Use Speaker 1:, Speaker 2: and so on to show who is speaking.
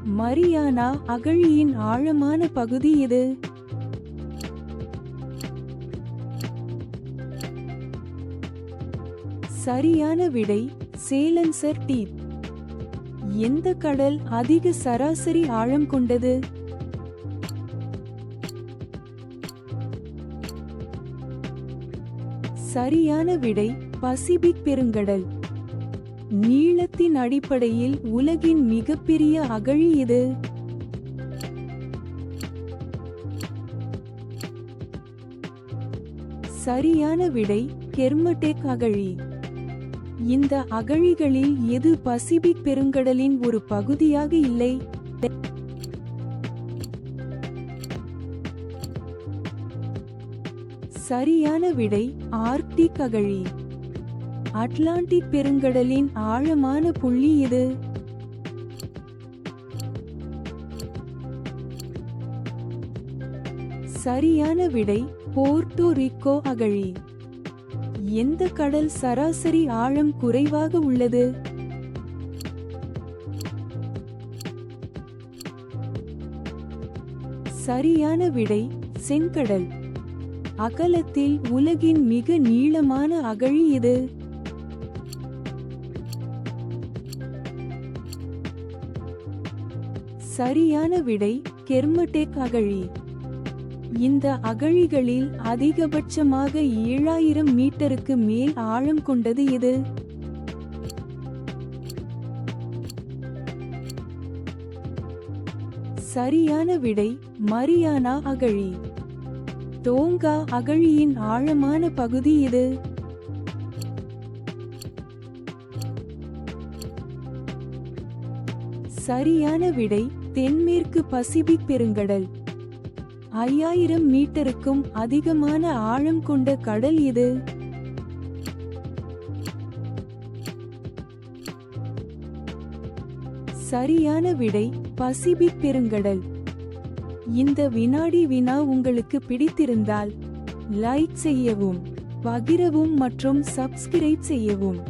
Speaker 1: Mariana அகழியின் ஆழமான பகுதி எது? சரியான விடை சேலன்சர் டீப். எந்த கடல் அதிக சராசரி ஆழம் கொண்டது? சரியான விடை பசிபிக் பெருங்கடல். நீளத்தின் அடிப்படையில் உலகின் மிகப்பெரிய அகழி எது? சரியான விடை கெர்மடேக் அகழி. இந்த அகழிகளில் எது பசிபிக் பெருங்கடலின் ஒரு பகுதியாக இல்லை? சரியான விடை ஆர்க்டிக் அகழி. அட்லாண்டிக் பெருங்கடலின் ஆழமான புள்ளி எது? சரியான விடை போர்ட்டோ ரிக்கோ அகழி. எந்த கடல் சராசரி ஆழம் குறைவாக உள்ளது? சரியான விடை செங்கடல். அகலத்தில் உலகின் மிக நீளமான அகழி எது? சரியான விடை கெர்மடேக் அகழி. இந்த அகழிகளில் அதிகபட்சமாக 7000 மீட்டருக்கு மேல் ஆழம் கொண்டது எது? சரியான விடை மரியானா அகழி. டோங்கா அகழியின் ஆழமான பகுதி எது? சரியான விடை தென்மேற்கு பசிபிக் பெருங்கடல். 5000 மீட்டருக்கும் அதிகமான ஆழம் கொண்ட கடல் எது? சரியான விடை பசிபிக் பெருங்கடல். இந்த வினாடி வினா உங்களுக்கு பிடித்திருந்தால் லைக் செய்யவும், பகிரவும் மற்றும் சப்ஸ்கிரைப் செய்யவும்.